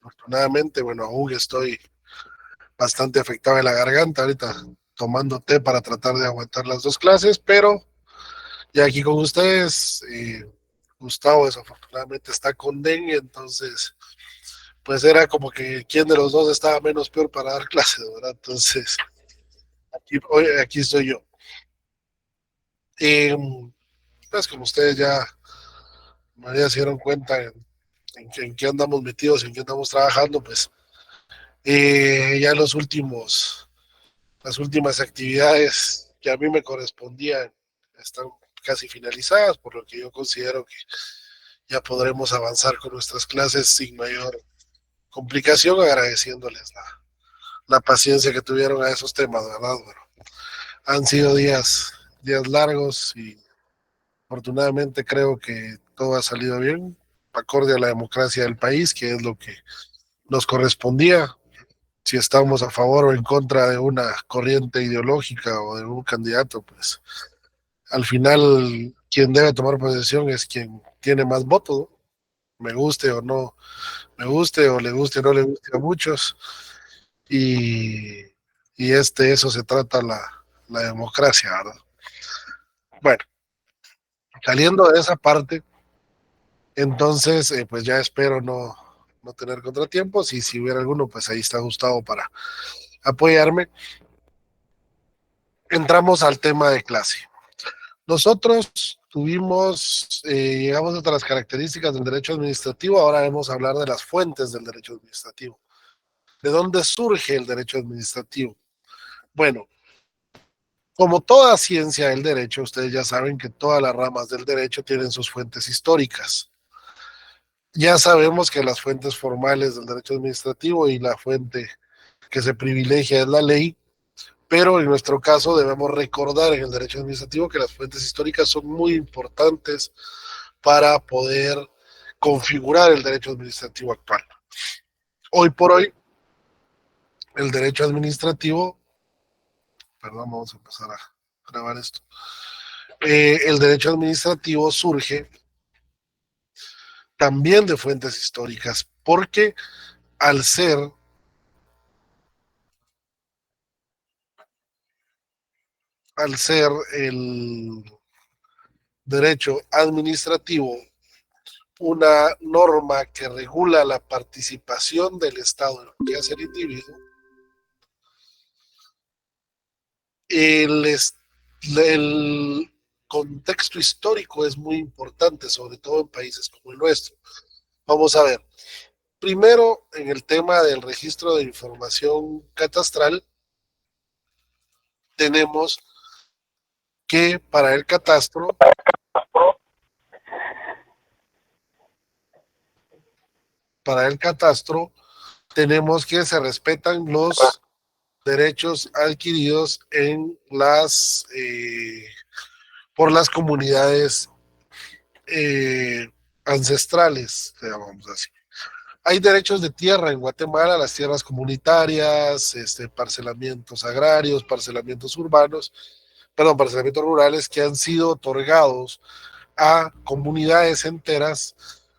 Afortunadamente, bueno, aún estoy bastante afectado en la garganta ahorita, tomando té para tratar de aguantar las dos clases, pero ya aquí con ustedes, Gustavo desafortunadamente está con dengue, entonces pues era como que quién de los dos estaba menos peor para dar clases, ¿verdad? Entonces, aquí estoy yo. Eh, pues como ustedes ya se dieron cuenta en qué andamos metidos, en qué andamos trabajando, pues ya las últimas actividades que a mí me correspondían están casi finalizadas, por lo que yo considero que ya podremos avanzar con nuestras clases sin mayor complicación, agradeciéndoles la paciencia que tuvieron a esos temas, ¿verdad? Bueno, han sido días largos y afortunadamente creo que todo ha salido bien, acorde a la democracia del país, que es lo que nos correspondía. Si estamos a favor o en contra de una corriente ideológica o de un candidato, pues al final quien debe tomar posesión es quien tiene más votos, ¿no? Me guste o no, me guste o le guste o no le guste a muchos. Y, y eso se trata la democracia, ¿verdad? Bueno, saliendo de esa parte, entonces, pues ya espero no tener contratiempos y si hubiera alguno, pues ahí está Gustavo para apoyarme. Entramos al tema de clase. Nosotros llegamos a las características del derecho administrativo, ahora vamos a hablar de las fuentes del derecho administrativo. ¿De dónde surge el derecho administrativo? Bueno, como toda ciencia del derecho, ustedes ya saben que todas las ramas del derecho tienen sus fuentes históricas. Ya sabemos que las fuentes formales del derecho administrativo y la fuente que se privilegia es la ley, pero en nuestro caso debemos recordar en el derecho administrativo que las fuentes históricas son muy importantes para poder configurar el derecho administrativo actual. Hoy por hoy, el derecho administrativo, perdón, vamos a empezar a grabar esto, el derecho administrativo surge también de fuentes históricas, porque al ser, al ser el derecho administrativo una norma que regula la participación del Estado en lo que hace el individuo, el, el contexto histórico es muy importante, sobre todo en países como el nuestro. Vamos a ver, primero en el tema del registro de información catastral, tenemos que para el catastro tenemos que se respetan los derechos adquiridos por las comunidades ancestrales, llamamos así. Hay derechos de tierra en Guatemala, las tierras comunitarias, parcelamientos agrarios, parcelamientos urbanos, perdón, parcelamientos rurales que han sido otorgados a comunidades enteras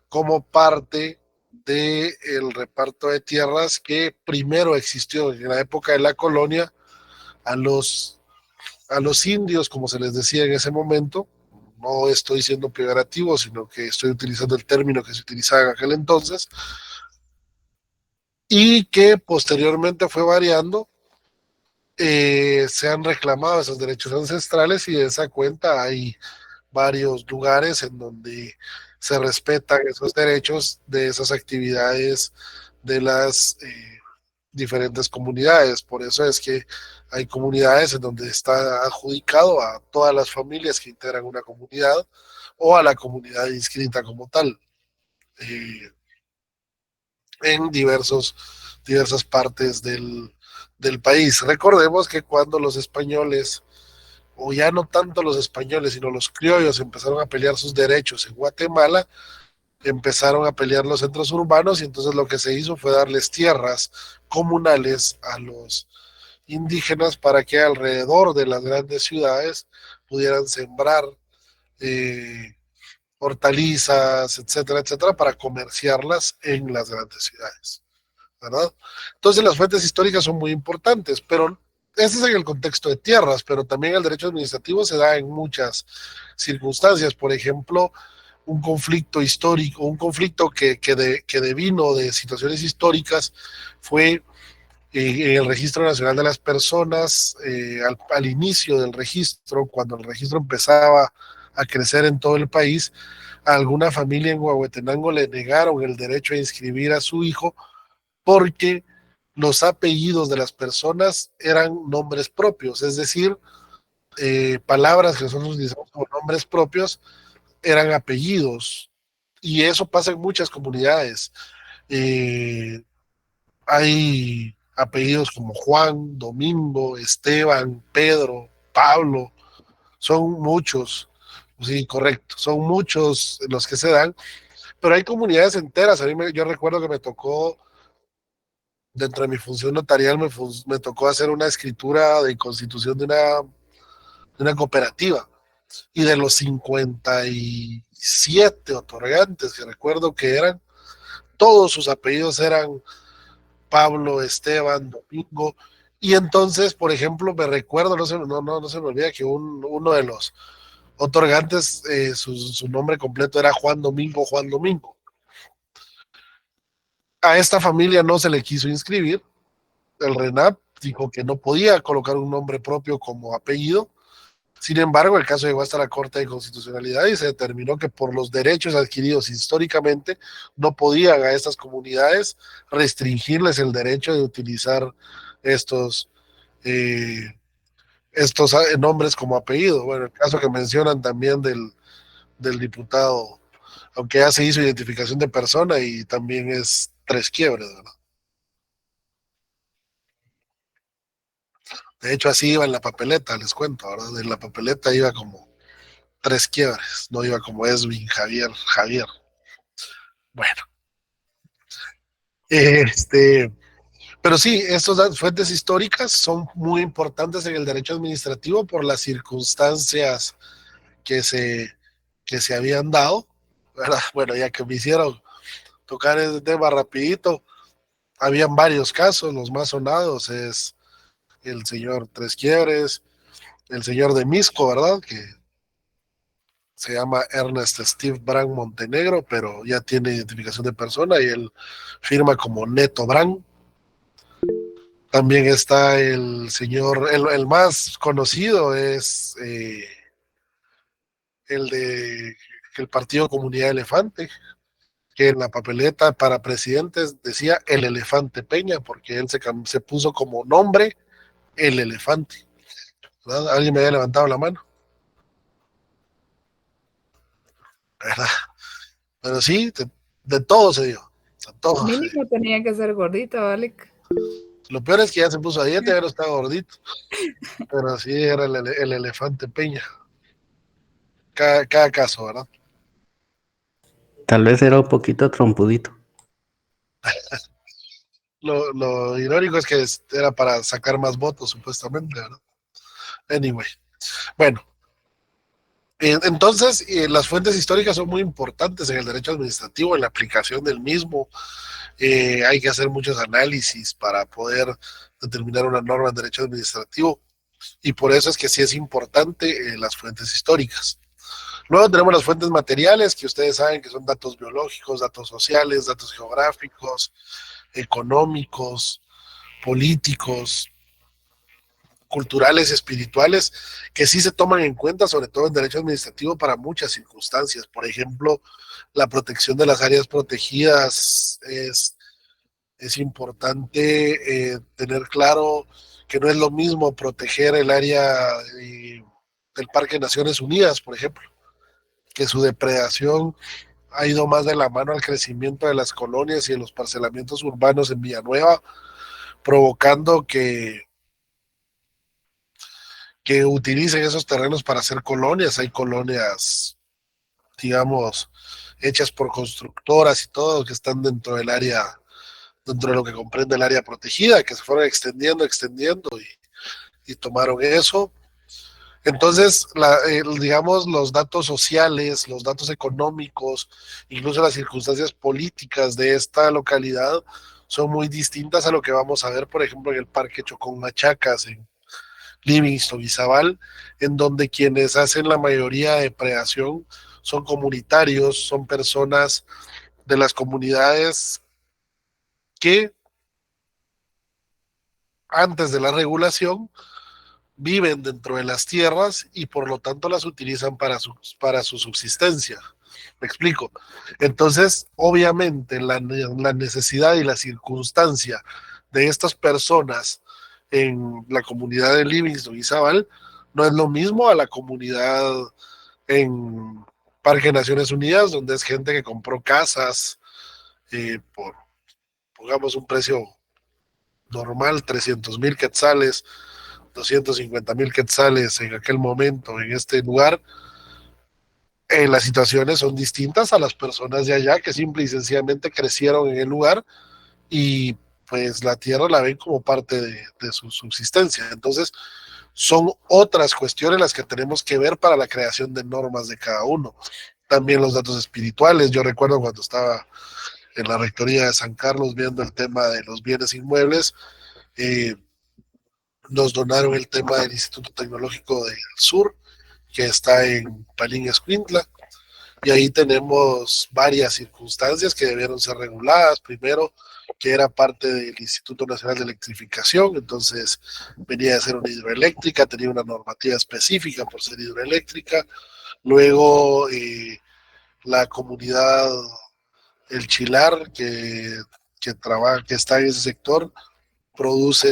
como parte del reparto de tierras que primero existió en la época de la colonia a los indios, como se les decía en ese momento. No estoy siendo peyorativo, sino que estoy utilizando el término que se utilizaba en aquel entonces y que posteriormente fue variando. Se han reclamado esos derechos ancestrales y de esa cuenta hay varios lugares en donde se respetan esos derechos de esas actividades de las diferentes comunidades. Por eso es que hay comunidades en donde está adjudicado a todas las familias que integran una comunidad o a la comunidad inscrita como tal en diversas partes del país. Recordemos que cuando los españoles, o ya no tanto los españoles, sino los criollos empezaron a pelear sus derechos en Guatemala, empezaron a pelear los centros urbanos y entonces lo que se hizo fue darles tierras comunales a los indígenas para que alrededor de las grandes ciudades pudieran sembrar eh, hortalizas, etcétera, etcétera, para comerciarlas en las grandes ciudades. ¿verdad? Entonces las fuentes históricas son muy importantes, pero este es en el contexto de tierras, pero también el derecho administrativo se da en muchas circunstancias. Por ejemplo, un conflicto histórico, un conflicto que devino de situaciones históricas fue en el Registro Nacional de las Personas, al inicio del registro, cuando el registro empezaba a crecer en todo el país, a alguna familia en Huehuetenango le negaron el derecho a inscribir a su hijo porque los apellidos de las personas eran nombres propios, es decir, palabras que nosotros utilizamos como nombres propios eran apellidos. Y eso pasa en muchas comunidades. Eh, Hay apellidos como Juan, Domingo, Esteban, Pedro, Pablo, son muchos, sí, correcto, son muchos los que se dan, pero hay comunidades enteras. Yo recuerdo que me tocó, dentro de mi función notarial, me tocó hacer una escritura de constitución de una cooperativa, y de los 57 otorgantes que recuerdo que eran, todos sus apellidos eran Pablo, Esteban, Domingo. Y entonces, por ejemplo, me recuerdo, no se me olvida que uno de los otorgantes, su nombre completo era Juan Domingo, Juan Domingo. A esta familia no se le quiso inscribir. El RENAP dijo que no podía colocar un nombre propio como apellido. Sin embargo, el caso llegó hasta la Corte de Constitucionalidad y se determinó que por los derechos adquiridos históricamente no podían a estas comunidades restringirles el derecho de utilizar estos, eh, estos nombres como apellido. Bueno, el caso que mencionan también del diputado, aunque ya se hizo identificación de persona y también es tres quiebres, ¿verdad? De hecho, así iba en la papeleta, les cuento, ¿verdad? En la papeleta iba como tres quiebres, no iba como Esvin, Javier, Javier. Bueno, este, pero sí, estas fuentes históricas son muy importantes en el derecho administrativo por las circunstancias que se, que se habían dado, ¿verdad? Bueno, ya que me hicieron tocar ese tema rapidito, habían varios casos, los más sonados es el señor Tres Quiebres, el señor de Misco, ¿verdad? Que se llama Ernest Steve Brand Montenegro, pero ya tiene identificación de persona y él firma como Neto Brand. También está el señor, el más conocido es el de el Partido Comunidad Elefante, que en la papeleta para presidentes decía el Elefante Peña, porque él se puso como nombre el Elefante, ¿verdad? Alguien me había levantado la mano, ¿verdad? Pero sí, de todo se dio, de todo. Mínimo tenía que ser gordita, ¿vale? Lo peor es que ya se puso a dieta, ya no está gordito, pero sí era el Elefante Peña, cada caso, ¿verdad? Tal vez era un poquito trompudito. Lo irónico es que era para sacar más votos, supuestamente, ¿verdad? Anyway, bueno, entonces las fuentes históricas son muy importantes en el derecho administrativo, en la aplicación del mismo. Hay que hacer muchos análisis para poder determinar una norma en derecho administrativo, y por eso es que sí es importante las fuentes históricas. Luego tenemos las fuentes materiales, que ustedes saben que son datos biológicos, datos sociales, datos geográficos, económicos, políticos, culturales, espirituales, que sí se toman en cuenta, sobre todo en derecho administrativo, para muchas circunstancias. Por ejemplo, la protección de las áreas protegidas es importante tener claro que no es lo mismo proteger el área del Parque de Naciones Unidas, por ejemplo, que su depredación ha ido más de la mano al crecimiento de las colonias y de los parcelamientos urbanos en Villanueva, provocando que utilicen esos terrenos para hacer colonias. Hay colonias, digamos, hechas por constructoras y todo, que están dentro del área, dentro de lo que comprende el área protegida, que se fueron extendiendo y tomaron eso. Entonces, digamos, los datos sociales, los datos económicos, incluso las circunstancias políticas de esta localidad son muy distintas a lo que vamos a ver, por ejemplo, en el Parque Chocón Machacas, en Livingston y Zabal, en donde quienes hacen la mayoría de predación son comunitarios, son personas de las comunidades que antes de la regulación viven dentro de las tierras y por lo tanto las utilizan para su subsistencia. Me explico. Entonces, obviamente, la necesidad y la circunstancia de estas personas en la comunidad de Livingston y Zabal no es lo mismo a la comunidad en Parque de Naciones Unidas, donde es gente que compró casas por, pongamos, un precio normal, 300,000 quetzales, 250,000 quetzales en aquel momento, en este lugar. Las situaciones son distintas a las personas de allá que simple y sencillamente crecieron en el lugar y pues la tierra la ven como parte de su subsistencia. Entonces, son otras cuestiones las que tenemos que ver para la creación de normas de cada uno. También los datos espirituales. Yo recuerdo cuando estaba en la rectoría de San Carlos viendo el tema de los bienes inmuebles, nos donaron el tema del Instituto Tecnológico del Sur, que está en Palín Escuintla, y ahí tenemos varias circunstancias que debieron ser reguladas. Primero, que era parte del Instituto Nacional de Electrificación, entonces venía de ser una hidroeléctrica, tenía una normativa específica por ser hidroeléctrica. Luego, la comunidad El Chilar, que está en ese sector, produce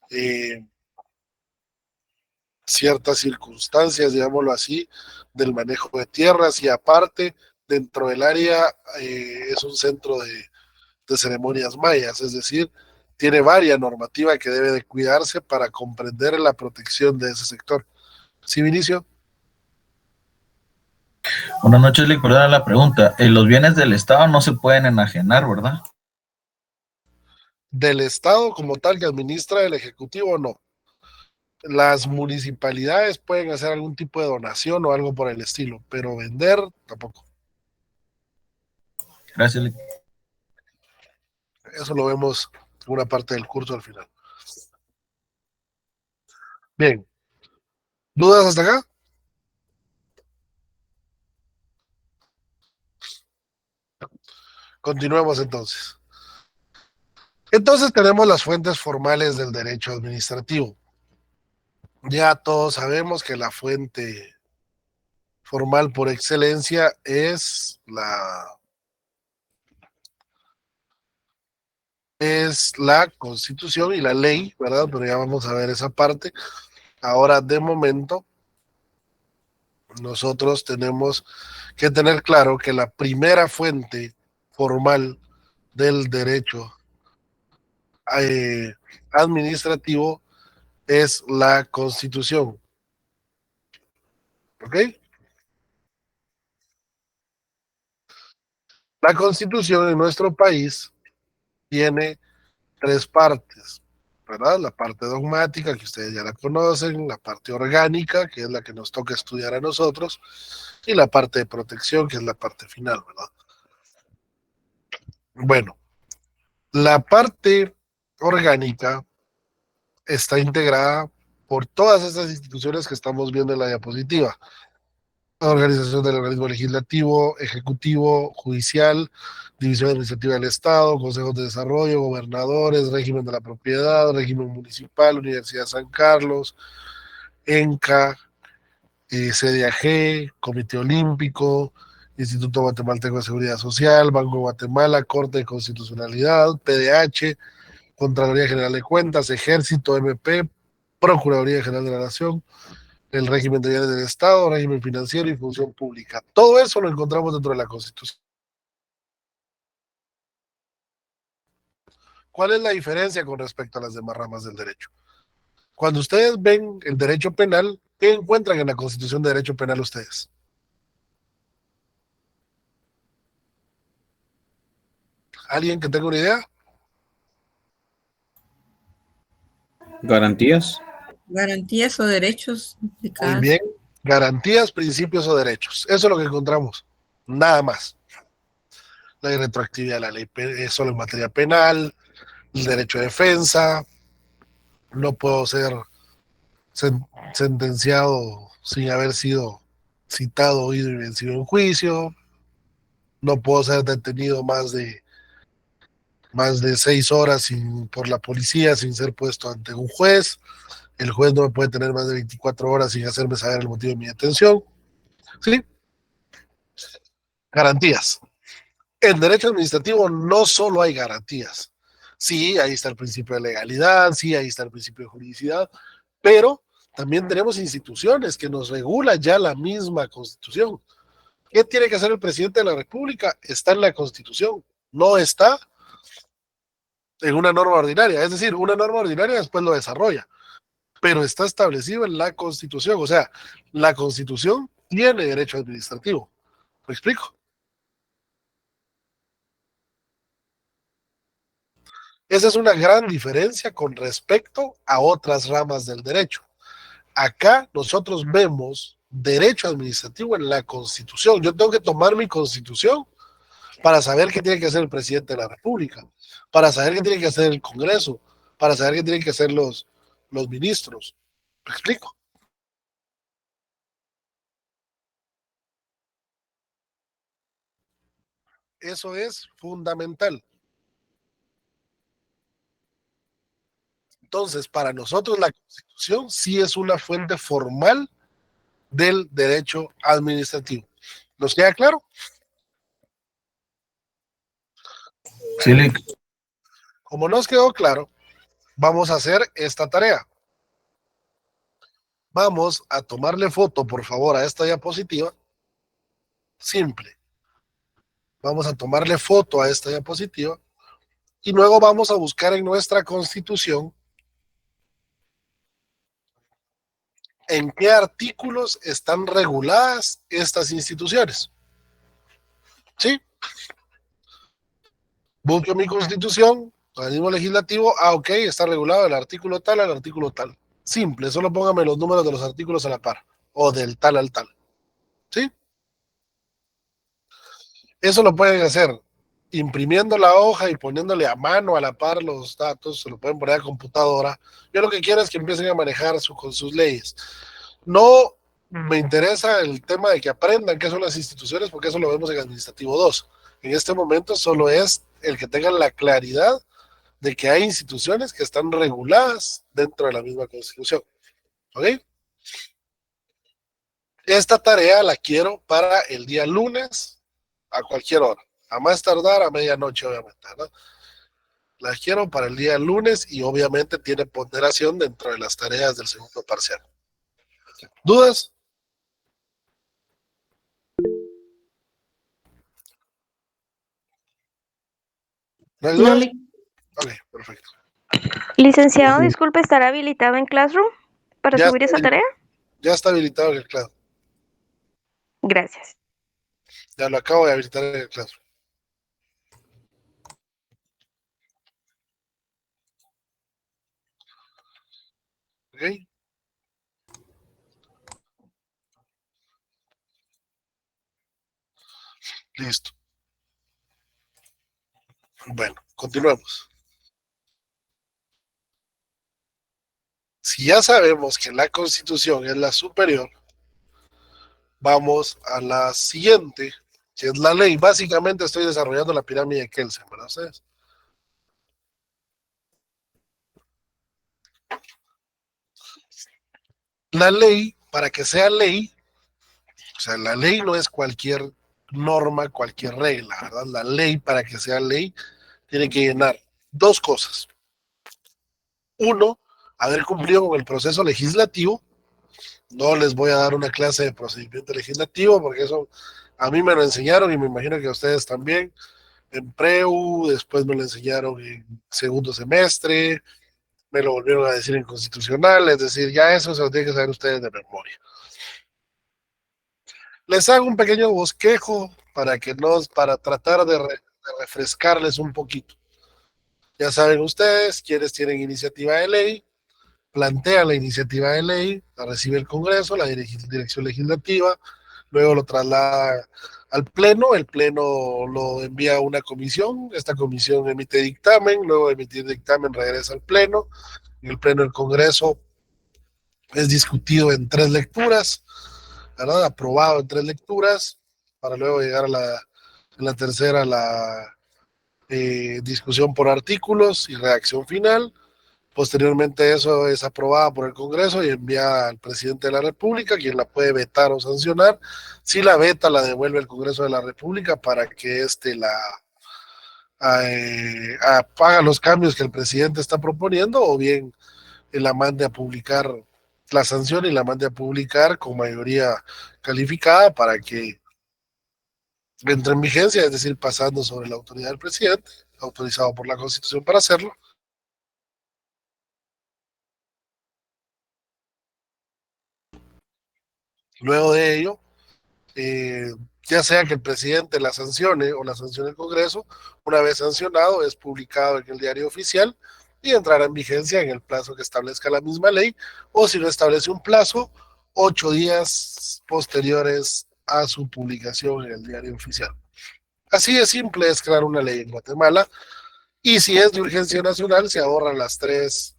eh, ciertas circunstancias, digámoslo así, del manejo de tierras, y aparte, dentro del área es un centro de ceremonias mayas, es decir, tiene varia normativa que debe de cuidarse para comprender la protección de ese sector. ¿Sí, Vinicio? Buenas noches, le perdona la pregunta. Los bienes del Estado no se pueden enajenar, ¿verdad? Del Estado como tal que administra el Ejecutivo, no. Las municipalidades pueden hacer algún tipo de donación o algo por el estilo, pero vender tampoco. Gracias. Eso lo vemos en una parte del curso al final. Bien. ¿Dudas hasta acá? Continuemos entonces. Entonces tenemos las fuentes formales del derecho administrativo. Ya todos sabemos que la fuente formal por excelencia es la Constitución y la ley, ¿verdad? Pero ya vamos a ver esa parte. Ahora, de momento, nosotros tenemos que tener claro que la primera fuente formal del derecho administrativo es la Constitución. ¿Ok? La Constitución en nuestro país tiene tres partes, ¿verdad? La parte dogmática, que ustedes ya la conocen, la parte orgánica, que es la que nos toca estudiar a nosotros, y la parte de protección, que es la parte final, ¿verdad? Bueno, la parte orgánica está integrada por todas estas instituciones que estamos viendo en la diapositiva. La organización del organismo legislativo, ejecutivo, judicial, división administrativa del Estado, consejos de desarrollo, gobernadores, régimen de la propiedad, régimen municipal, Universidad de San Carlos, ENCA, CDAG, Comité Olímpico, Instituto Guatemalteco de Seguridad Social, Banco de Guatemala, Corte de Constitucionalidad, PDH, Contraloría General de Cuentas, Ejército, MP, Procuraduría General de la Nación, el régimen de bienes del Estado, régimen financiero y función pública. Todo eso lo encontramos dentro de la Constitución. ¿Cuál es la diferencia con respecto a las demás ramas del derecho? Cuando ustedes ven el derecho penal, ¿qué encuentran en la Constitución de Derecho Penal ustedes? ¿Alguien que tenga una idea? Garantías. Garantías o derechos de Muy cada. bien. Garantías, principios o derechos. Eso es lo que encontramos. Nada más. la irretroactividad de la ley solo en materia penal, el derecho de defensa, no puedo ser sentenciado sin haber sido citado, oído y vencido en juicio, no puedo ser detenido más de 6 horas por la policía sin ser puesto ante un juez, el juez no me puede tener más de 24 horas sin hacerme saber el motivo de mi detención, ¿sí? Garantías. En derecho administrativo no solo hay garantías, sí, ahí está el principio de legalidad, sí, ahí está el principio de juridicidad, pero también tenemos instituciones que nos regula ya la misma Constitución. ¿Qué tiene que hacer el presidente de la República? Está en la Constitución, no está en una norma ordinaria. Es decir, una norma ordinaria después lo desarrolla, pero está establecido en la Constitución. O sea, la Constitución tiene derecho administrativo. ¿Me explico? Esa es una gran diferencia con respecto a otras ramas del derecho. Acá nosotros vemos derecho administrativo en la Constitución. Yo tengo que tomar mi Constitución para saber qué tiene que hacer el presidente de la República, para saber qué tiene que hacer el Congreso, para saber qué tienen que hacer los ministros. ¿Me explico? Eso es fundamental. Entonces, para nosotros la Constitución sí es una fuente formal del derecho administrativo. ¿Nos queda claro? Sí, Lick. Como nos quedó claro, vamos a hacer esta tarea. Vamos a tomarle foto, por favor, a esta diapositiva. Simple. Vamos a tomarle foto a esta diapositiva y luego vamos a buscar en nuestra Constitución en qué artículos están reguladas estas instituciones. ¿Sí? Busco mi Constitución, organismo legislativo, ok, está regulado el artículo tal al artículo tal. Simple, solo póngame los números de los artículos a la par, o del tal al tal. ¿Sí? Eso lo pueden hacer imprimiendo la hoja y poniéndole a mano a la par los datos, se lo pueden poner a computadora. Yo lo que quiero es que empiecen a manejar con sus leyes. No me interesa el tema de que aprendan qué son las instituciones, porque eso lo vemos en Administrativo 2. En este momento solo es el que tengan la claridad de que hay instituciones que están reguladas dentro de la misma Constitución. ¿Ok? Esta tarea la quiero para el día lunes a cualquier hora. A más tardar a medianoche, obviamente, ¿no? La quiero para el día lunes y obviamente tiene ponderación dentro de las tareas del segundo parcial. ¿Dudas? ¿No hay dudas? Ok, perfecto. Licenciado, disculpe, ¿estará habilitado en Classroom para Ya subir esa tarea? Ya está habilitado en el Classroom. Gracias. Ya lo acabo de habilitar en el Classroom. ¿Ok? Listo. Bueno, continuemos. Si ya sabemos que la Constitución es la superior, vamos a la siguiente, que es la ley. Básicamente estoy desarrollando la pirámide de Kelsen, ¿verdad ustedes? La ley, para que sea ley, o sea, la ley no es cualquier norma, cualquier regla, ¿verdad? La ley, para que sea ley, tiene que llenar dos cosas. Uno, haber cumplido con el proceso legislativo. No les voy a dar una clase de procedimiento legislativo porque eso a mí me lo enseñaron y me imagino que a ustedes también en PREU, después me lo enseñaron en segundo semestre, me lo volvieron a decir en constitucional, es decir, ya eso se lo tienen que saber ustedes de memoria. Les hago un pequeño bosquejo para tratar de refrescarles un poquito. Ya saben ustedes quienes tienen iniciativa de ley, plantean la iniciativa de ley, la recibe el Congreso, la dirección legislativa, luego lo traslada al Pleno, el Pleno lo envía a una comisión, esta comisión emite dictamen, luego de emitir dictamen regresa al Pleno, en el Pleno del Congreso es discutido en 3 lecturas, ¿verdad? Aprobado en 3 lecturas, para luego llegar a la tercera, la discusión por artículos y redacción final. Posteriormente eso es aprobada por el Congreso y enviada al presidente de la República, quien la puede vetar o sancionar. Si la veta, la devuelve al Congreso de la República para que haga los cambios que el presidente está proponiendo, o bien la mande a publicar la sanción y la mande a publicar con mayoría calificada para que entre en vigencia, es decir, pasando sobre la autoridad del presidente, autorizado por la Constitución para hacerlo. Luego de ello, ya sea que el presidente la sancione o la sancione el Congreso, una vez sancionado es publicado en el diario oficial y entrará en vigencia en el plazo que establezca la misma ley, o si no establece un plazo, 8 días posteriores a su publicación en el diario oficial. Así de simple es crear una ley en Guatemala, y si es de urgencia nacional se ahorran las tres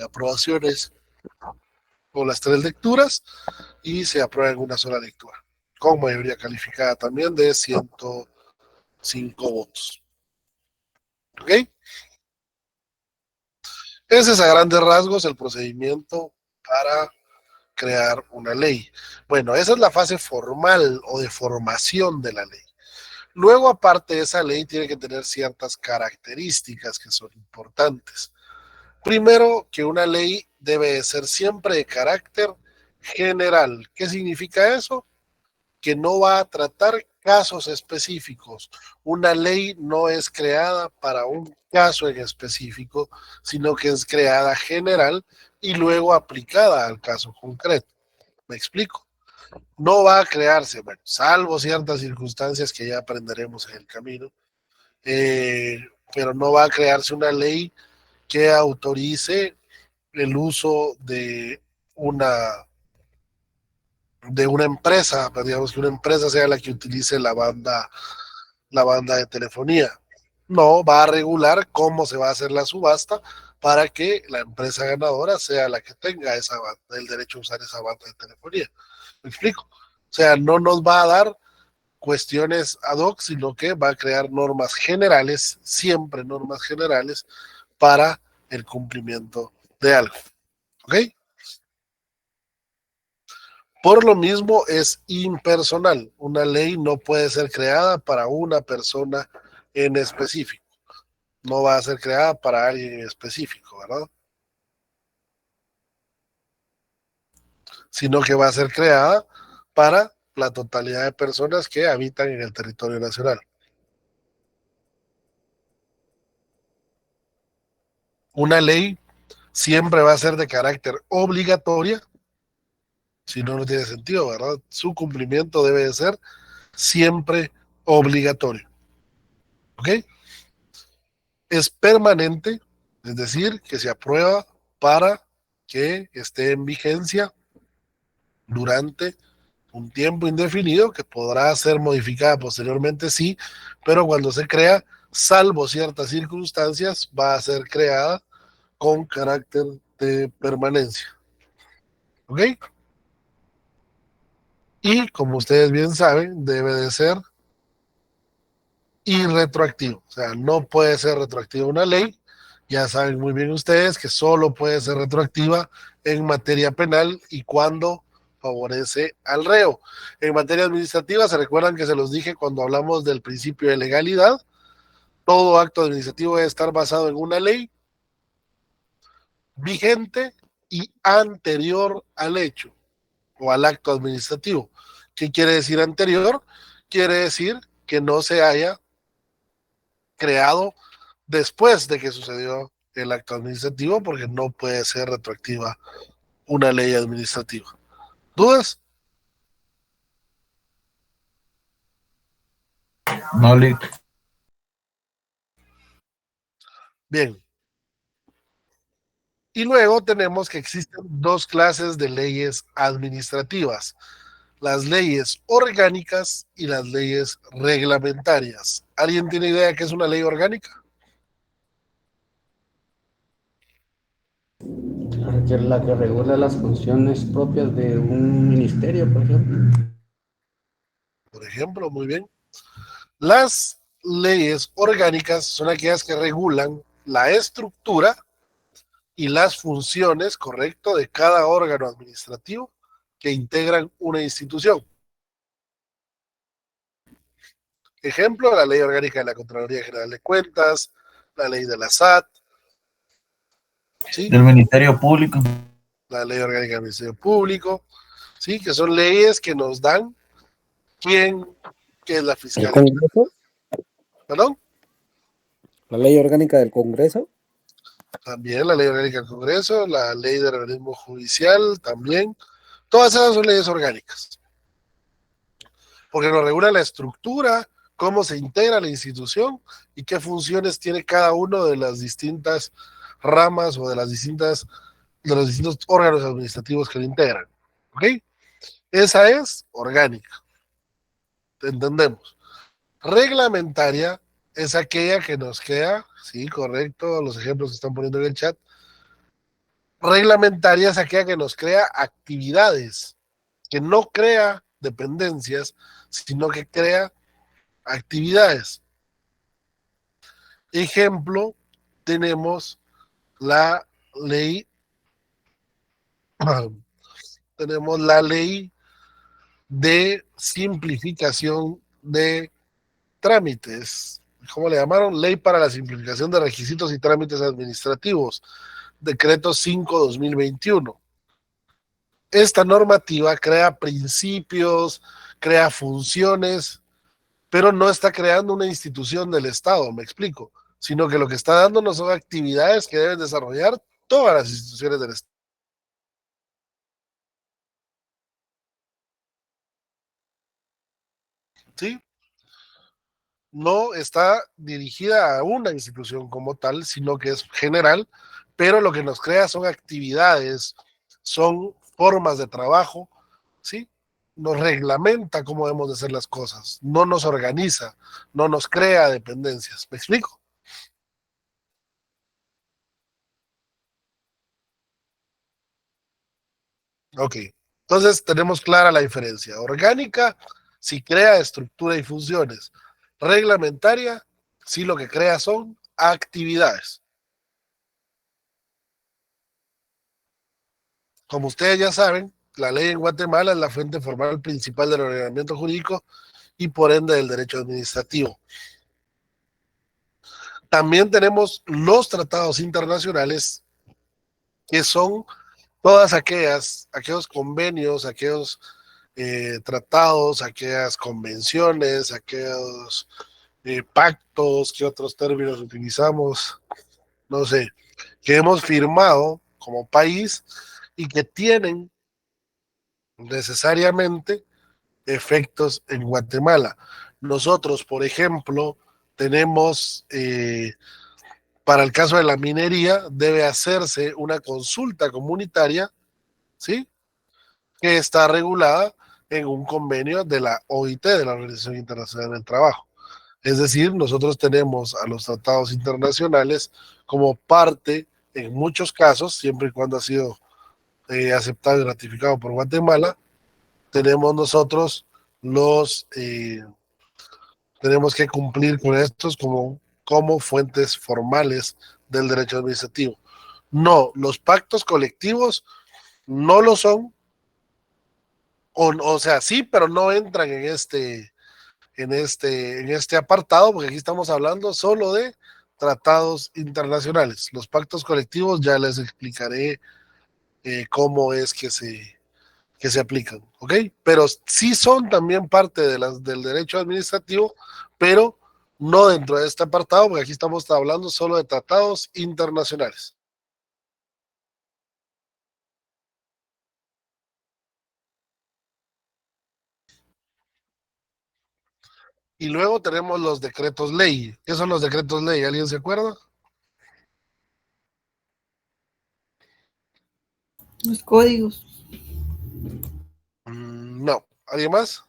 aprobaciones o las 3 lecturas y se aprueba en una sola lectura, con mayoría calificada también de 105 votos. ¿Ok? Ese es a grandes rasgos el procedimiento para crear una ley. Bueno, esa es la fase formal o de formación de la ley. Luego, aparte, esa ley tiene que tener ciertas características que son importantes. Primero, que una ley debe ser siempre de carácter general. ¿Qué significa eso? Que no va a tratar casos específicos. Una ley no es creada para un caso en específico, sino que es creada general y luego aplicada al caso concreto. ¿Me explico? No va a crearse, bueno, salvo ciertas circunstancias que ya aprenderemos en el camino, pero no va a crearse una ley que autorice el uso una de una empresa, digamos que una empresa sea la que utilice la banda de telefonía. No, va a regular cómo se va a hacer la subasta para que la empresa ganadora sea la que tenga esa banda, el derecho a usar esa banda de telefonía. ¿Me explico? O sea, no nos va a dar cuestiones ad hoc, sino que va a crear normas generales, siempre normas generales, para el cumplimiento de algo. ¿Ok? Por lo mismo es impersonal. Una ley no puede ser creada para una persona en específico. No va a ser creada para alguien en específico, ¿verdad? Sino que va a ser creada para la totalidad de personas que habitan en el territorio nacional. Una ley siempre va a ser de carácter obligatoria, si no, no tiene sentido, ¿verdad? Su cumplimiento debe de ser siempre obligatorio. ¿Ok? Es permanente, es decir, que se aprueba para que esté en vigencia durante un tiempo indefinido, que podrá ser modificada posteriormente, sí, pero cuando se crea, salvo ciertas circunstancias, va a ser creada con carácter de permanencia. ¿Ok? Y como ustedes bien saben, debe de ser irretroactivo. O sea, no puede ser retroactiva una ley. Ya saben muy bien ustedes que solo puede ser retroactiva en materia penal y cuando favorece al reo. En materia administrativa, se recuerdan que se los dije cuando hablamos del principio de legalidad. Todo acto administrativo debe estar basado en una ley vigente y anterior al hecho o al acto administrativo. ¿Qué quiere decir anterior? Quiere decir que no se haya creado después de que sucedió el acto administrativo, porque no puede ser retroactiva una ley administrativa. ¿Dudas? No, Lick. Bien. Y luego tenemos que existen 2 clases de leyes administrativas. las leyes orgánicas y las leyes reglamentarias. ¿Alguien tiene idea de qué es una ley orgánica? La que regula las funciones propias de un ministerio, por ejemplo. Por ejemplo, muy bien. Las leyes orgánicas son aquellas que regulan la estructura y las funciones, correcto, de cada órgano administrativo que integran una institución. Ejemplo, la ley orgánica de la Contraloría General de Cuentas, la ley de la SAT, ¿sí? Del Ministerio Público. La ley orgánica del Ministerio Público, ¿sí? Que son leyes que nos dan quién, qué es la ¿El fiscalía. Congreso? ¿Perdón? ¿La ley orgánica del Congreso? También la ley orgánica del Congreso, la ley del organismo judicial, también. Todas esas son leyes orgánicas. Porque nos regula la estructura, cómo se integra la institución y qué funciones tiene cada uno de las distintas ramas o de los distintos órganos administrativos que lo integran. ¿Ok? Esa es orgánica. Entendemos. Reglamentaria es aquella que nos queda, sí, correcto, los ejemplos que están poniendo en el chat. Reglamentaria es aquella que nos crea actividades, que no crea dependencias, sino que crea actividades. Ejemplo, tenemos la ley, tenemos la ley de simplificación de trámites. ¿Cómo le llamaron? Ley para la simplificación de requisitos y trámites administrativos, decreto 5/2021. Esta normativa crea principios, crea funciones, pero no está creando una institución del Estado, me explico, sino que lo que está dándonos son actividades que deben desarrollar todas las instituciones del Estado. ¿Sí? No está dirigida a una institución como tal, sino que es general, pero lo que nos crea son actividades, son formas de trabajo, ¿sí? Nos reglamenta cómo debemos de hacer las cosas, no nos organiza, no nos crea dependencias. ¿Me explico? Ok. Entonces tenemos clara la diferencia. Orgánica, si crea estructura y funciones. Reglamentaria, si lo que crea son actividades. Como ustedes ya saben, la ley en Guatemala es la fuente formal principal del ordenamiento jurídico y por ende del derecho administrativo. También tenemos los tratados internacionales, que son todas aquellos convenios, aquellos tratados, aquellas convenciones, aquellos pactos, ¿qué otros términos utilizamos? No sé, que hemos firmado como país y que tienen necesariamente efectos en Guatemala. Nosotros, por ejemplo, tenemos, para el caso de la minería, debe hacerse una consulta comunitaria, ¿sí? Que está regulada en un convenio de la OIT, de la Organización Internacional del Trabajo. Es decir, nosotros tenemos a los tratados internacionales como parte, en muchos casos, siempre y cuando ha sido aceptado y ratificado por Guatemala, tenemos nosotros tenemos que cumplir con estos como fuentes formales del derecho administrativo. No, los pactos colectivos no lo son, o sea, sí, pero no entran en este apartado, porque aquí estamos hablando solo de tratados internacionales. Los pactos colectivos ya les explicaré cómo es que se aplican, ¿ok? Pero sí son también parte del derecho administrativo, pero no dentro de este apartado, porque aquí estamos hablando solo de tratados internacionales. Y luego tenemos los decretos ley. ¿Qué son los decretos ley? ¿Alguien se acuerda? Los códigos. No. ¿Alguien más?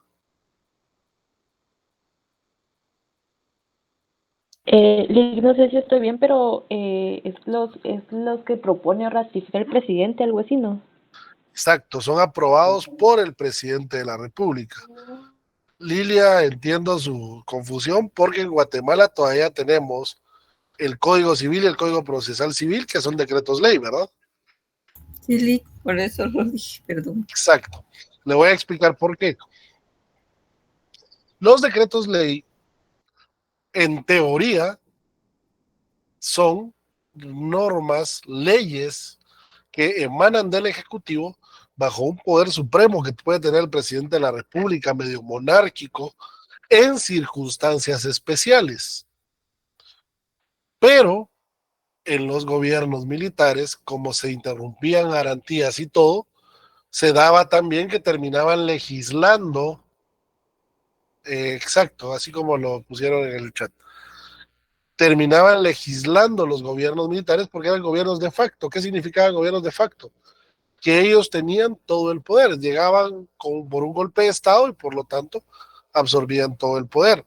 Lick, no sé si estoy bien, pero es los que propone o ratifica el presidente, algo así, ¿no? Exacto, son aprobados por el presidente de la República. Lilia, entiendo su confusión porque en Guatemala todavía tenemos el Código Civil y el Código Procesal Civil, que son decretos ley, ¿verdad? Sí, por eso lo dije, perdón. Exacto. Le voy a explicar por qué. Los decretos ley, en teoría, son normas, leyes que emanan del Ejecutivo bajo un poder supremo que puede tener el presidente de la República, medio monárquico, en circunstancias especiales. Pero en los gobiernos militares, como se interrumpían garantías y todo, se daba también que terminaban legislando, exacto, así como lo pusieron en el chat, terminaban legislando los gobiernos militares porque eran gobiernos de facto. ¿Qué significaban gobiernos de facto? Que ellos tenían todo el poder, llegaban por un golpe de Estado y por lo tanto absorbían todo el poder.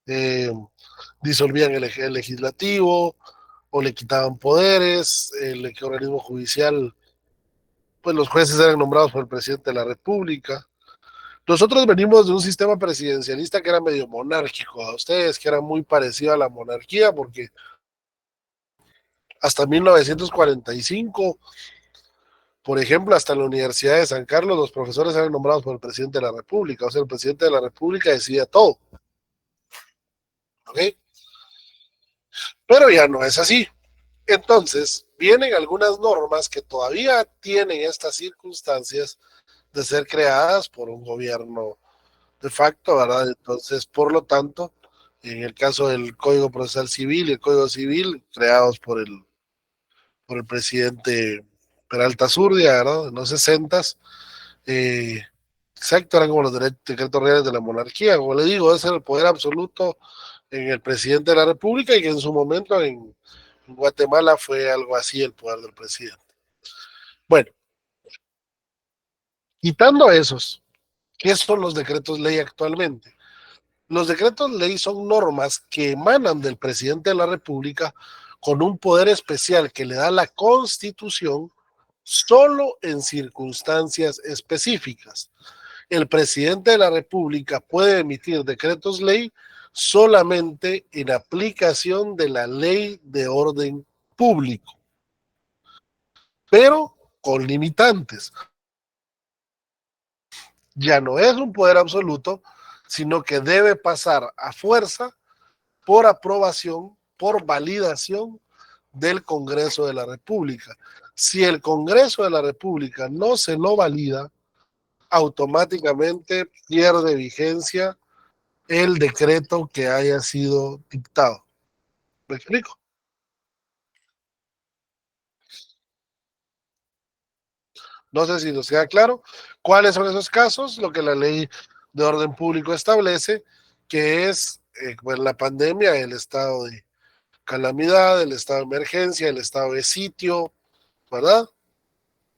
Eh, Disolvían el legislativo o le quitaban poderes, el organismo judicial, pues los jueces eran nombrados por el presidente de la República. Nosotros venimos de un sistema presidencialista que era medio monárquico, a ustedes que era muy parecido a la monarquía, porque hasta 1945, por ejemplo, hasta en la Universidad de San Carlos, los profesores eran nombrados por el presidente de la República, o sea, el presidente de la República decía todo, ¿ok? Pero ya no es así. Entonces, vienen algunas normas que todavía tienen estas circunstancias de ser creadas por un gobierno de facto, ¿verdad? Entonces, por lo tanto, en el caso del Código Procesal Civil y el Código Civil, creados por el presidente Peralta Zurdia, ¿verdad? En los 60, exacto, eran como los decretos reales de la monarquía. Como le digo, ese era el poder absoluto en el presidente de la República y que en su momento en Guatemala fue algo así el poder del presidente. Bueno, quitando esos, ¿qué son los decretos ley actualmente? Los decretos ley son normas que emanan del presidente de la República con un poder especial que le da la Constitución solo en circunstancias específicas. El presidente de la República puede emitir decretos ley solamente en aplicación de la ley de orden público, pero con limitantes. Ya no es un poder absoluto, sino que debe pasar a fuerza por aprobación, por validación del Congreso de la República. Si el Congreso de la República no se lo valida, automáticamente pierde vigencia el decreto que haya sido dictado. ¿Me explico? No sé si nos queda claro cuáles son esos casos, lo que la ley de orden público establece, que es pues, la pandemia, el estado de calamidad, el estado de emergencia, el estado de sitio, ¿verdad?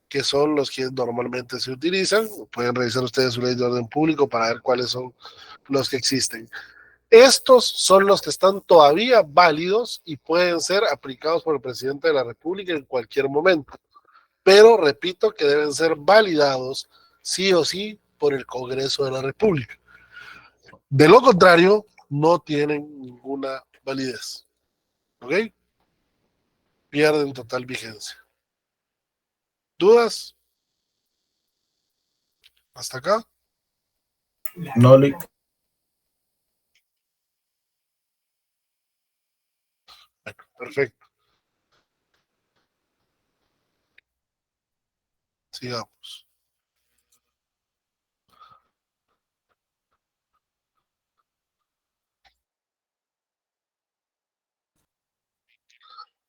Que son los que normalmente se utilizan. Pueden revisar ustedes su ley de orden público para ver cuáles son los que existen. Estos son los que están todavía válidos y pueden ser aplicados por el presidente de la República en cualquier momento. Pero repito que deben ser validados sí o sí por el Congreso de la República. De lo contrario, no tienen ninguna validez. ¿Ok? Pierden total vigencia. ¿Dudas? ¿Hasta acá? No, Lick. Bueno, perfecto. Sigamos.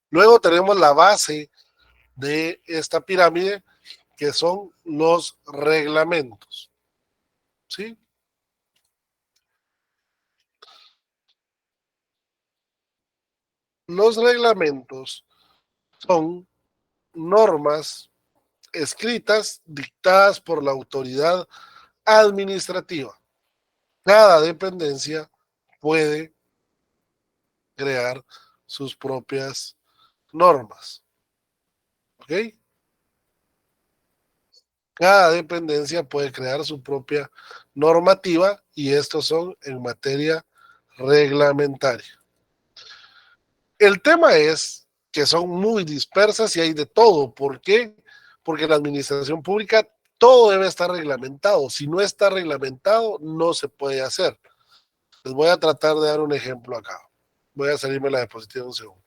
Luego tenemos la base de esta pirámide, que son los reglamentos. ¿Sí? Los reglamentos son normas escritas dictadas por la autoridad administrativa. Cada dependencia puede crear sus propias normas. ¿Ok? Cada dependencia puede crear su propia normativa y estos son en materia reglamentaria. El tema es que son muy dispersas y hay de todo. ¿Por qué? Porque en la administración pública todo debe estar reglamentado. Si no está reglamentado, no se puede hacer. Les voy a tratar de dar un ejemplo acá. Voy a salirme la diapositiva un segundo.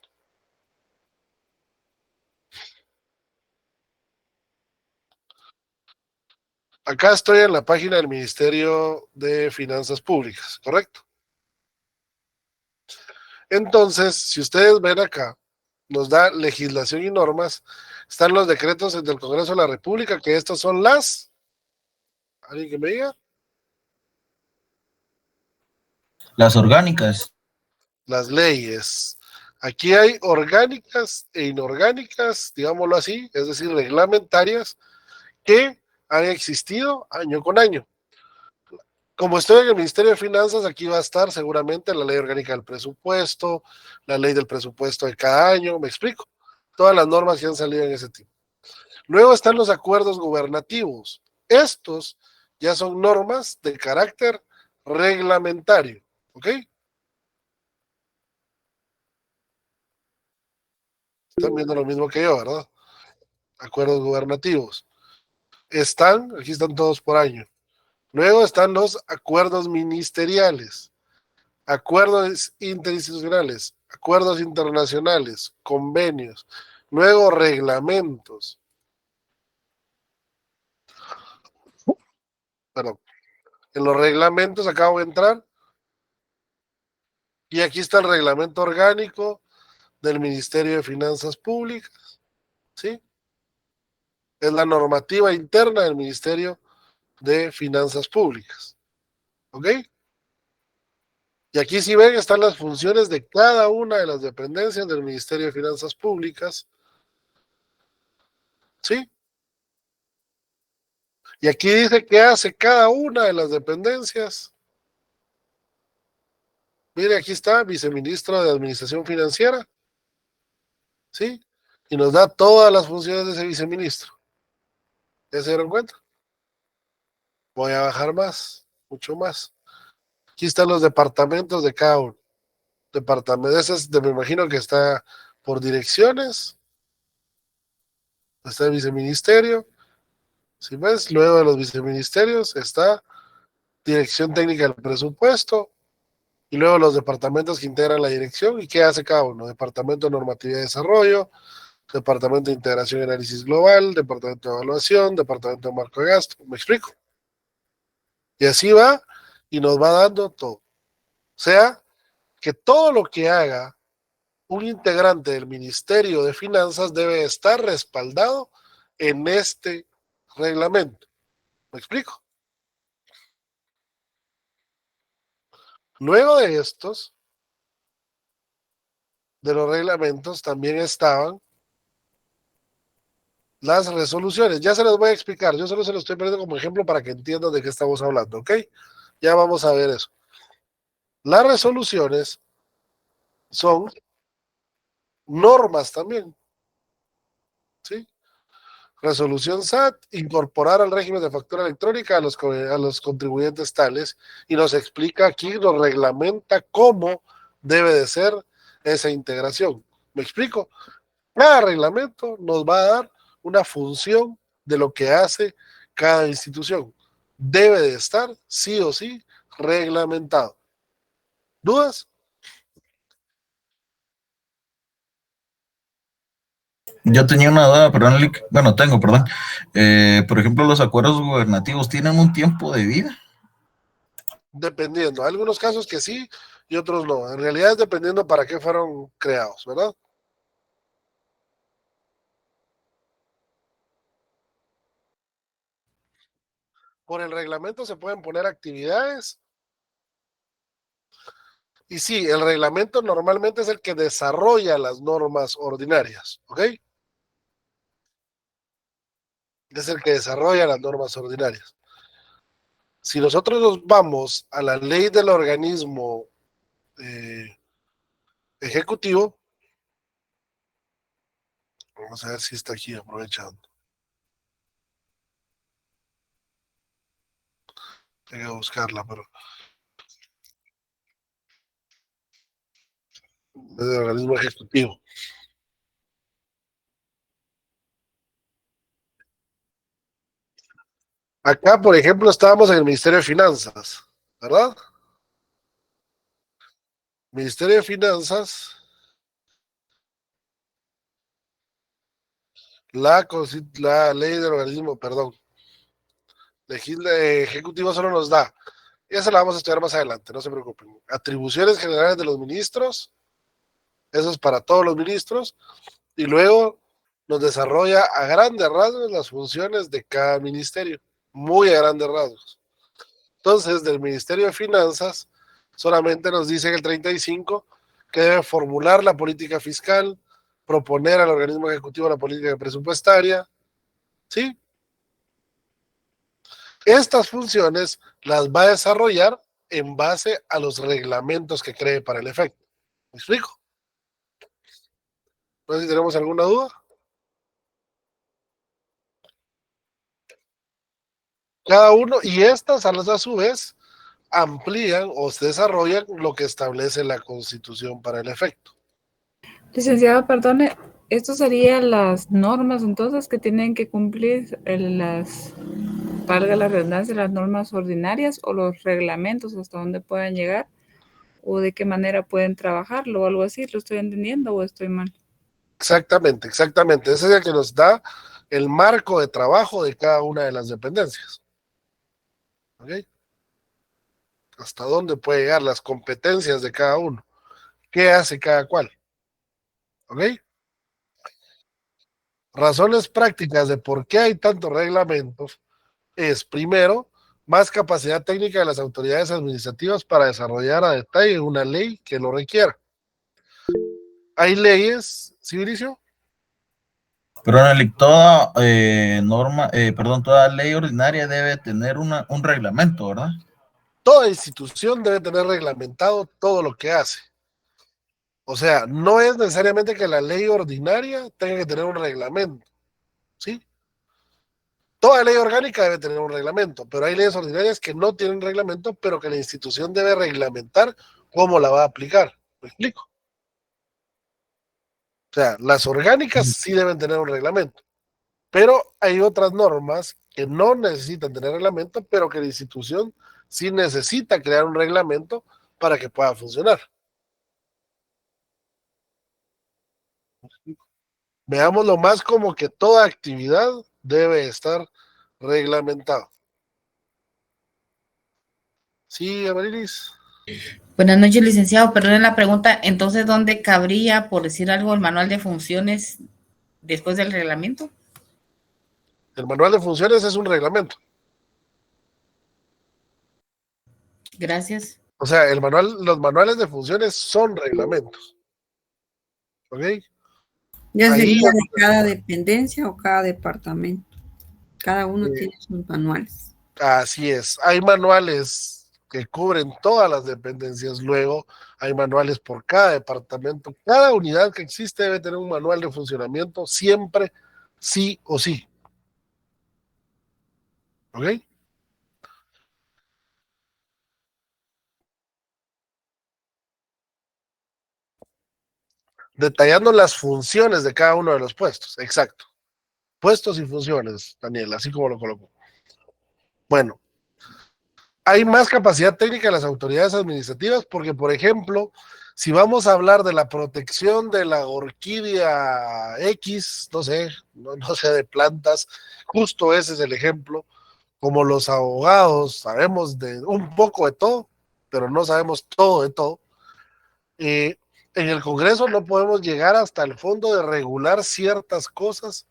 Acá estoy en la página del Ministerio de Finanzas Públicas, ¿correcto? Entonces, si ustedes ven acá, nos da legislación y normas, están los decretos del Congreso de la República, que estas son las... ¿Alguien que me diga? Las orgánicas. Las leyes. Aquí hay orgánicas e inorgánicas, digámoslo así, es decir, reglamentarias, que han existido año con año. Como estoy en el Ministerio de Finanzas, aquí va a estar seguramente la ley orgánica del presupuesto, la ley del presupuesto de cada año, me explico. Todas las normas que han salido en ese tipo. Luego están los acuerdos gubernativos. Estos ya son normas de carácter reglamentario, ¿ok? Están viendo lo mismo que yo, ¿verdad? Acuerdos gubernativos. Aquí están todos por año. Luego están los acuerdos ministeriales, acuerdos interinstitucionales, acuerdos internacionales, convenios, luego reglamentos. Perdón. En los reglamentos acabo de entrar y aquí está el reglamento orgánico del Ministerio de Finanzas Públicas, ¿sí? Es la normativa interna del Ministerio de Finanzas Públicas, ¿ok? Y aquí si ven están las funciones de cada una de las dependencias del Ministerio de Finanzas Públicas, ¿sí? Y aquí dice qué hace cada una de las dependencias. Mire, aquí está, viceministro de Administración Financiera, ¿sí? Y nos da todas las funciones de ese viceministro. ¿Ya se dieron cuenta? Voy a bajar más, mucho más. Aquí están los departamentos de cada uno. Departamento, me imagino que está por direcciones. Está el viceministerio. ¿Sí ves? Luego de los viceministerios está Dirección Técnica del Presupuesto. Y luego los departamentos que integran la dirección. ¿Y qué hace cada uno? Departamento de Normatividad y Desarrollo, Departamento de Integración y Análisis Global, Departamento de Evaluación, Departamento de Marco de Gasto. ¿Me explico? Y así va y nos va dando todo. O sea, que todo lo que haga un integrante del Ministerio de Finanzas debe estar respaldado en este reglamento. ¿Me explico? Luego de estos, de los reglamentos, también estaban las resoluciones. Ya se las voy a explicar. Yo solo se los estoy poniendo como ejemplo para que entiendan de qué estamos hablando, ¿ok? Ya vamos a ver eso. Las resoluciones son normas también, ¿sí? Resolución SAT, incorporar al régimen de factura electrónica a los contribuyentes tales, y nos explica aquí, nos reglamenta cómo debe de ser esa integración. ¿Me explico? Cada reglamento nos va a dar una función de lo que hace cada institución. Debe de estar, sí o sí, reglamentado. ¿Dudas? Yo tenía una duda, perdón, bueno, tengo, perdón. Por ejemplo, los acuerdos gubernativos tienen un tiempo de vida. Dependiendo. Hay algunos casos que sí y otros no. En realidad es dependiendo para qué fueron creados, ¿verdad? Por el reglamento se pueden poner actividades. Y sí, el reglamento normalmente es el que desarrolla las normas ordinarias, ¿ok? es el que desarrolla las normas ordinarias. Si nosotros nos vamos a la ley del organismo ejecutivo, vamos a ver si está aquí aprovechando. Tengo que buscarla, pero es del organismo ejecutivo. Acá, por ejemplo, estábamos en el Ministerio de Finanzas, ¿verdad? Ministerio de Finanzas, la ley del organismo, perdón, ejecutivo solo nos da, ya se la vamos a estudiar más adelante, no se preocupen. Atribuciones generales de los ministros, eso es para todos los ministros, y luego nos desarrolla a grandes rasgos las funciones de cada ministerio, muy a grandes rasgos. Entonces, del Ministerio de Finanzas, solamente nos dice en el 35 que debe formular la política fiscal, proponer al organismo ejecutivo la política presupuestaria, ¿sí? Estas funciones las va a desarrollar en base a los reglamentos que cree para el efecto. ¿Me explico? No sé si tenemos alguna duda. Cada uno, y estas a su vez amplían o se desarrollan lo que establece la Constitución para el efecto. Licenciado, perdone, ¿esto serían las normas entonces que tienen que cumplir valga la redundancia, las normas ordinarias o los reglamentos hasta dónde puedan llegar? ¿O de qué manera pueden trabajarlo o algo así? ¿Lo estoy entendiendo o estoy mal? Exactamente, exactamente. Ese es el que nos da el marco de trabajo de cada una de las dependencias. ¿Ok? Hasta dónde puede llegar las competencias de cada uno. ¿Qué hace cada cual? ¿Ok? Razones prácticas de por qué hay tantos reglamentos es, primero, más capacidad técnica de las autoridades administrativas para desarrollar a detalle una ley que lo requiera. Hay leyes, ¿sí, Vinicio? Pero Anelik, toda toda ley ordinaria debe tener un reglamento, ¿verdad? Toda institución debe tener reglamentado todo lo que hace. O sea, no es necesariamente que la ley ordinaria tenga que tener un reglamento, ¿sí? Toda ley orgánica debe tener un reglamento, pero hay leyes ordinarias que no tienen reglamento, pero que la institución debe reglamentar cómo la va a aplicar. ¿Me explico? O sea, las orgánicas sí deben tener un reglamento, pero hay otras normas que no necesitan tener reglamento, pero que la institución sí necesita crear un reglamento para que pueda funcionar. Veámoslo más como que toda actividad debe estar reglamentada. Sí, Amarilis. Buenas noches, licenciado. Perdón la pregunta. Entonces, ¿dónde cabría, por decir algo, el manual de funciones después del reglamento? El manual de funciones es un reglamento. Gracias. O sea, los manuales de funciones son reglamentos. ¿Ok? Ya Ahí sería es de cada dependencia o cada departamento. Cada uno donde- tiene sus manuales. Así es. Hay manuales que cubren todas las dependencias. Luego hay manuales por cada departamento. Cada unidad que existe debe tener un manual de funcionamiento siempre, sí o sí. ¿Ok? Detallando las funciones de cada uno de los puestos. Exacto. Puestos y funciones, Daniel, así como lo colocó. Bueno, hay más capacidad técnica de las autoridades administrativas porque, por ejemplo, si vamos a hablar de la protección de la orquídea X, no sé, no sé de plantas, justo ese es el ejemplo. Como los abogados sabemos de un poco de todo, pero no sabemos todo de todo. En el Congreso no podemos llegar hasta el fondo de regular ciertas cosas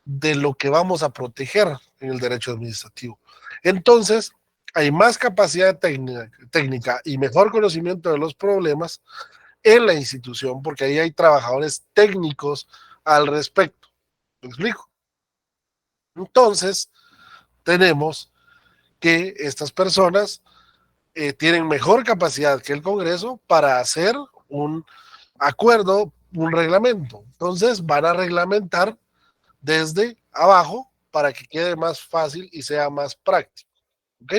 de lo que vamos a proteger en el derecho administrativo. Entonces, hay más capacidad técnica y mejor conocimiento de los problemas en la institución, porque ahí hay trabajadores técnicos al respecto. ¿Me explico? Entonces, tenemos que estas personas tienen mejor capacidad que el Congreso para hacer un acuerdo, un reglamento. Entonces, van a reglamentar desde abajo para que quede más fácil y sea más práctico. ¿Ok?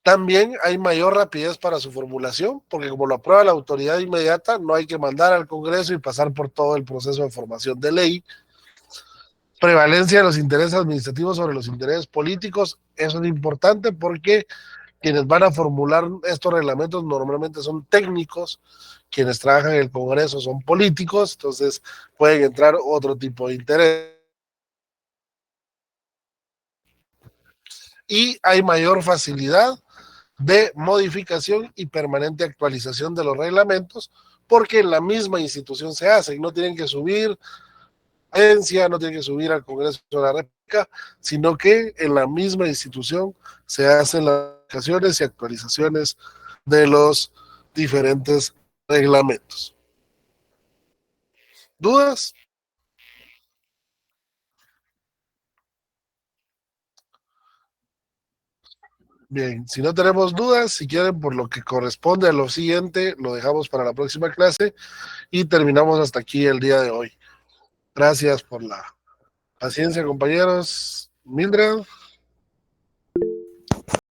También hay mayor rapidez para su formulación, porque como lo aprueba la autoridad inmediata, no hay que mandar al Congreso y pasar por todo el proceso de formación de ley. Prevalencia de los intereses administrativos sobre los intereses políticos, eso es importante porque quienes van a formular estos reglamentos normalmente son técnicos, quienes trabajan en el Congreso son políticos, entonces pueden entrar otro tipo de interés. Y hay mayor facilidad de modificación y permanente actualización de los reglamentos, porque en la misma institución se hacen, no tienen que subir no tienen que subir al Congreso de la República, sino que en la misma institución se hacen las modificaciones y actualizaciones de los diferentes reglamentos. ¿Dudas? Bien, si no tenemos dudas, si quieren, por lo que corresponde a lo siguiente, lo dejamos para la próxima clase y terminamos hasta aquí el día de hoy. Gracias por la paciencia, compañeros. Mildred.